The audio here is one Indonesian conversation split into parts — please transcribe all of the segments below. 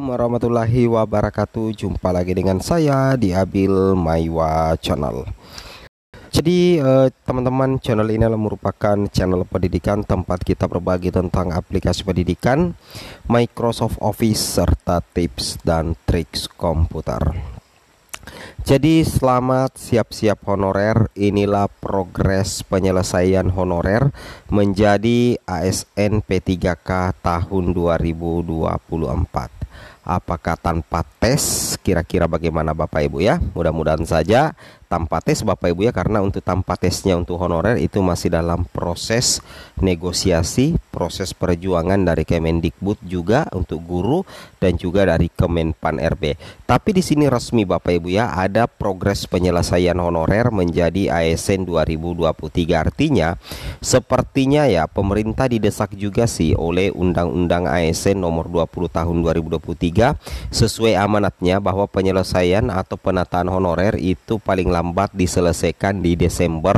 Warahmatullahi wabarakatuh. Jumpa lagi dengan saya di Abil Maiwa Channel. Jadi teman-teman, channel ini adalah merupakan channel pendidikan tempat kita berbagi tentang aplikasi pendidikan, Microsoft Office, serta tips dan triks komputer. Jadi selamat siap-siap honorer. Inilah progres penyelesaian honorer menjadi ASN P3K tahun 2024. Apakah tanpa tes? Kira-kira bagaimana Bapak Ibu ya? Mudah-mudahan saja tanpa tes Bapak Ibu ya, karena untuk tanpa tesnya untuk honorer itu masih dalam proses negosiasi, proses perjuangan dari Kemendikbud juga untuk guru dan juga dari Kemenpan RB. Tapi di sini resmi Bapak Ibu ya, ada progres penyelesaian honorer menjadi ASN 2023. Artinya sepertinya ya pemerintah didesak juga sih oleh Undang-Undang ASN nomor 20 tahun 2023 sesuai amanatnya bahwa penyelesaian atau penataan honorer itu paling lambat diselesaikan di Desember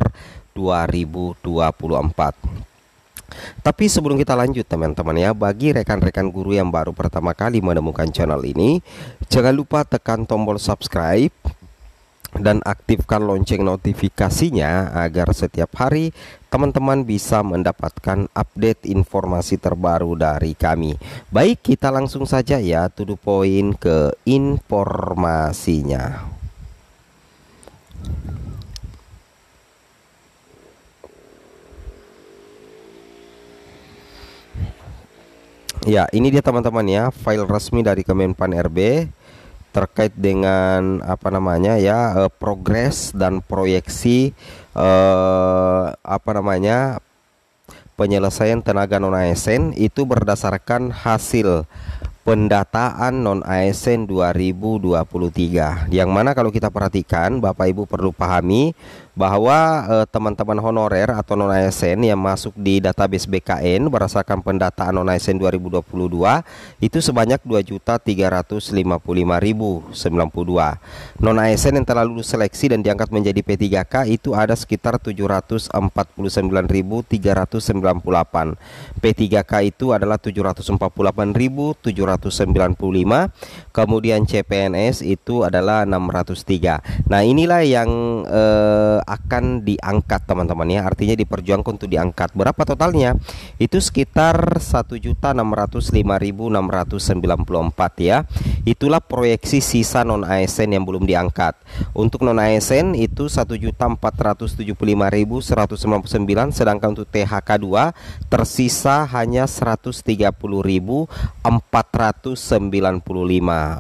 2024. Tapi sebelum kita lanjut teman-teman ya, bagi rekan-rekan guru yang baru pertama kali menemukan channel ini, jangan lupa tekan tombol subscribe dan aktifkan lonceng notifikasinya agar setiap hari teman-teman bisa mendapatkan update informasi terbaru dari kami. Baik, kita langsung saja ya to the point ke informasinya. Ya, ini dia teman-teman ya, file resmi dari Kemenpan RB terkait dengan progres dan proyeksi penyelesaian tenaga non ASN itu berdasarkan hasil pendataan non ASN 2023. Yang mana kalau kita perhatikan Bapak Ibu perlu pahami bahwa teman-teman honorer atau non ASN yang masuk di database BKN berdasarkan pendataan non ASN 2022 itu sebanyak 2.355.092. Non ASN yang telah lulus seleksi dan diangkat menjadi P3K itu ada sekitar 749.398. P3K itu adalah 748.795. Kemudian CPNS itu adalah 603. Nah, inilah yang akan diangkat teman-teman ya, artinya diperjuangkan untuk diangkat. Berapa totalnya? Itu sekitar 1.605.694 ya. Itulah proyeksi sisa non ASN yang belum diangkat. Untuk non ASN itu 1.475.199, sedangkan untuk THK 2 tersisa hanya 130.495.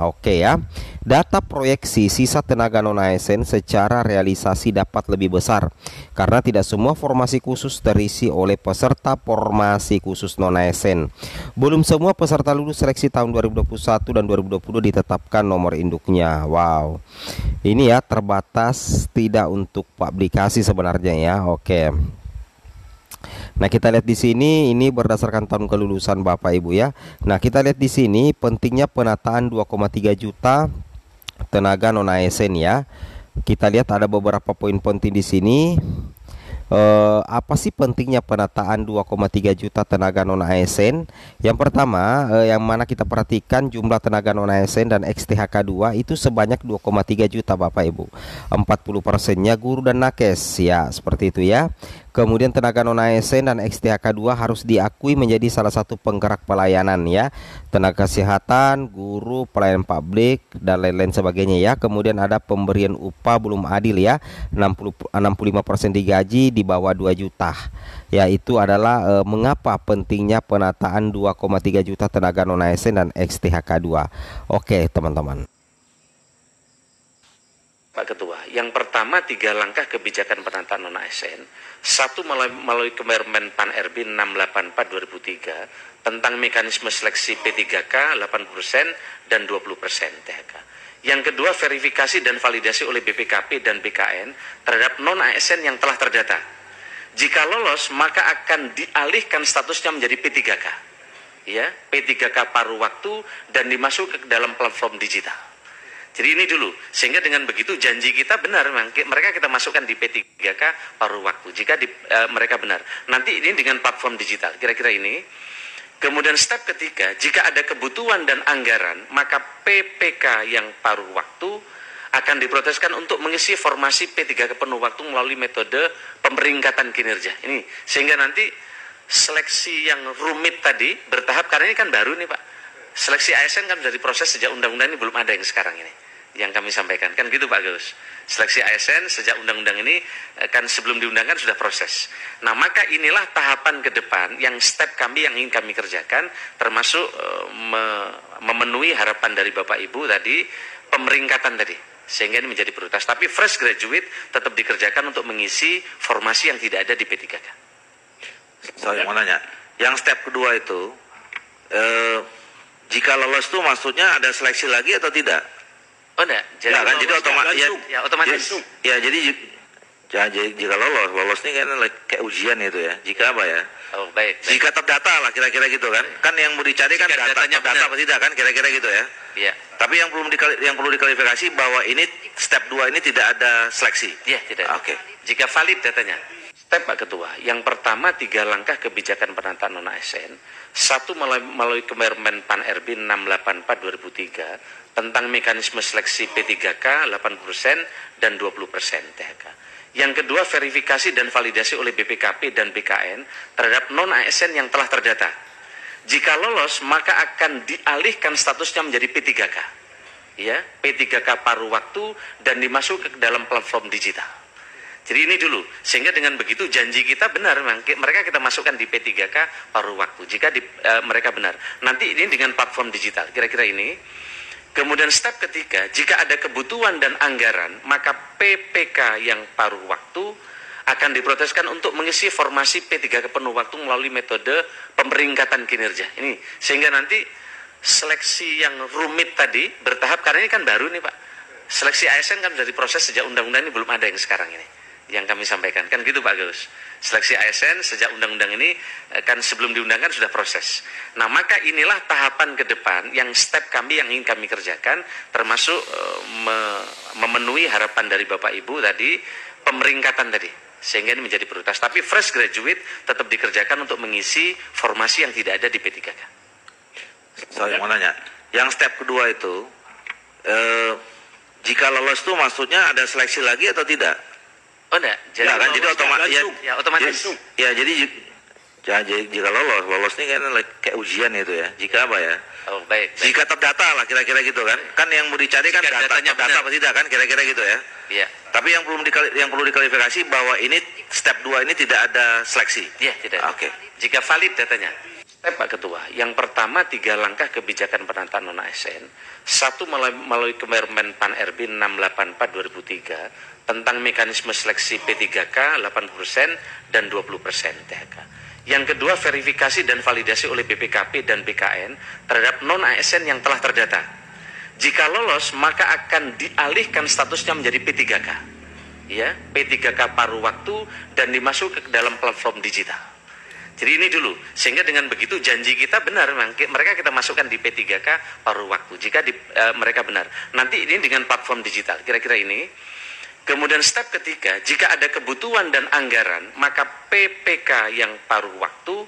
Oke ya. Data proyeksi sisa tenaga non ASN secara realisasi dapat lebih besar karena tidak semua formasi khusus terisi oleh peserta formasi khusus non ASN. Belum semua peserta lulus seleksi tahun 2021 dan 2020 ditetapkan nomor induknya. Wow. Ini ya terbatas, tidak untuk publikasi sebenarnya ya. Oke. Nah, kita lihat di sini ini berdasarkan tahun kelulusan Bapak Ibu ya. Nah, kita lihat di sini pentingnya penataan 2,3 juta tenaga non ASN ya. Kita lihat ada beberapa poin penting di sini. Apa sih pentingnya penataan 2,3 juta tenaga non ASN? Yang pertama, yang mana kita perhatikan jumlah tenaga non ASN dan XTHK 2 itu sebanyak 2,3 juta Bapak Ibu. 40%-nya guru dan nakes ya, seperti itu ya. Kemudian tenaga non ASN dan XTHK 2 harus diakui menjadi salah satu penggerak pelayanan ya. Tenaga kesehatan, guru, pelayanan publik dan lain-lain sebagainya ya. Kemudian ada pemberian upah belum adil ya. 65% digaji di bawah 2 juta. Ya, itu adalah mengapa pentingnya penataan 2,3 juta tenaga non ASN dan XTHK 2. Oke, teman-teman. Pak Ketua, yang pertama 3 langkah kebijakan penataan non ASN. Satu, melalui Kemenpan RB 684 2003 tentang mekanisme seleksi P3K 80% dan 20% THK. Yang kedua, verifikasi dan validasi oleh BPKP dan BKN terhadap non ASN yang telah terdata. Jika lolos, maka akan dialihkan statusnya menjadi P3K. Ya, P3K paruh waktu dan dimasuk ke dalam platform digital. Jadi ini dulu, sehingga dengan begitu janji kita benar, mereka kita masukkan di P3K paruh waktu. Jika mereka benar, nanti ini dengan platform digital, kira-kira ini Kemudian step ketiga, jika ada kebutuhan dan anggaran, maka PPK yang paruh waktu akan diproseskan untuk mengisi formasi P3K penuh waktu melalui metode pemeringkatan kinerja. Ini sehingga nanti seleksi yang rumit tadi bertahap, karena ini kan baru nih Pak. Seleksi ASN kan sudah diproses sejak undang-undang ini, belum ada yang sekarang ini yang kami sampaikan, kan gitu Pak Gus. Seleksi ASN sejak undang-undang ini kan sebelum diundangkan sudah proses. Nah maka inilah tahapan ke depan yang step kami yang ingin kami kerjakan, termasuk memenuhi harapan dari Bapak Ibu tadi, pemeringkatan tadi, sehingga ini menjadi prioritas. Tapi fresh graduate tetap dikerjakan untuk mengisi formasi yang tidak ada di P3K. Saya mau nanya, yang step kedua itu, jika lolos itu maksudnya ada seleksi lagi atau tidak? Oh enggak, jadi kan jadi otomatis. Jadi jika lolos ini kan kayak ujian itu ya. Jika apa ya? Oh baik. Jika terdata lah kira-kira gitu kan. Kan yang mau dicari kan data apa tidak kan kira-kira gitu ya. Iya. Tapi yang perlu diklarifikasi bahwa ini step 2 ini tidak ada seleksi. Iya, tidak. Oke. Jika valid datanya. Step Pak Ketua, yang pertama 3 langkah kebijakan penataan non-ASN. 1 melalui Kemenpan Pan-RB 684/2003 tentang mekanisme seleksi P3K 80% dan 20% THK. Yang kedua, verifikasi dan validasi oleh BPKP dan BKN terhadap non-ASN yang telah terdata. Jika lolos, maka akan dialihkan statusnya menjadi P3K. Ya, P3K paruh waktu dan dimasuk ke dalam platform digital. Jadi ini dulu, sehingga dengan begitu janji kita benar, mereka kita masukkan di P3K paruh waktu, jika mereka benar. Nanti ini dengan platform digital, kira-kira ini. Kemudian step ketiga, jika ada kebutuhan dan anggaran, maka PPK yang paruh waktu akan diproseskan untuk mengisi formasi P3K penuh waktu melalui metode pemeringkatan kinerja. Ini sehingga nanti seleksi yang rumit tadi bertahap, karena ini kan baru nih Pak. Seleksi ASN kan sudah diproses sejak undang-undang ini, belum ada yang sekarang ini yang kami sampaikan, kan gitu Pak Gus. Seleksi ASN sejak undang-undang ini kan sebelum diundangkan sudah proses. Nah maka inilah tahapan ke depan yang step kami yang ingin kami kerjakan, termasuk memenuhi harapan dari Bapak Ibu tadi, pemeringkatan tadi, sehingga ini menjadi prioritas. Tapi fresh graduate tetap dikerjakan untuk mengisi formasi yang tidak ada di P3K. Saya mau nanya, yang step kedua itu, jika lolos itu maksudnya ada seleksi lagi atau tidak? Oh enggak, jadi otomatis. Jadi jika lolos ini kan kayak ujian itu ya. Jika apa ya? Oh baik. Jika terdata lah kira-kira gitu kan. Kan yang mau dicari kan data apa tidak kan kira-kira gitu ya. Iya. Tapi yang perlu diklarifikasi bahwa ini step 2 ini tidak ada seleksi. Iya, tidak. Oke. Jika valid datanya. Step Pak Ketua, yang pertama 3 langkah kebijakan penataan non-ASN. 1 melalui Kemenpan Pan-RB 684/2003 tentang mekanisme seleksi P3K 80% dan 20% THK. Yang kedua, verifikasi dan validasi oleh BPKP dan BKN terhadap non-ASN yang telah terdata. Jika lolos, maka akan dialihkan statusnya menjadi P3K. Ya, P3K paruh waktu dan dimasuk ke dalam platform digital. Jadi ini dulu, sehingga dengan begitu janji kita benar, mereka kita masukkan di P3K paruh waktu, jika mereka benar. Nanti ini dengan platform digital, kira-kira ini. Kemudian step ketiga, jika ada kebutuhan dan anggaran, maka PPK yang paruh waktu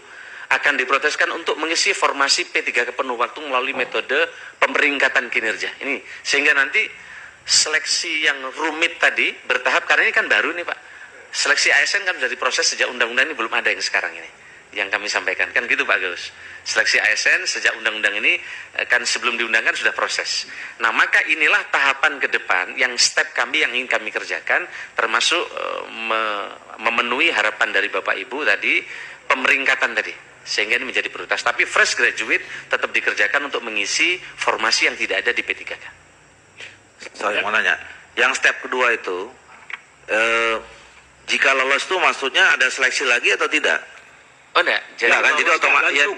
akan diproseskan untuk mengisi formasi P3K penuh waktu melalui metode pemeringkatan kinerja. Ini sehingga nanti seleksi yang rumit tadi bertahap, karena ini kan baru nih Pak. Seleksi ASN kan sudah diproses sejak undang-undang ini, belum ada yang sekarang ini yang kami sampaikan, kan gitu Pak Gus. Seleksi ASN sejak undang-undang ini kan sebelum diundangkan sudah proses. Nah maka inilah tahapan ke depan yang step kami yang ingin kami kerjakan, termasuk memenuhi harapan dari Bapak Ibu tadi, pemeringkatan tadi, sehingga ini menjadi prioritas. Tapi fresh graduate tetap dikerjakan untuk mengisi formasi yang tidak ada di P3K. Saya mau nanya, yang step kedua itu, jika lolos itu maksudnya ada seleksi lagi atau tidak? Oh enggak, jadi otomatis.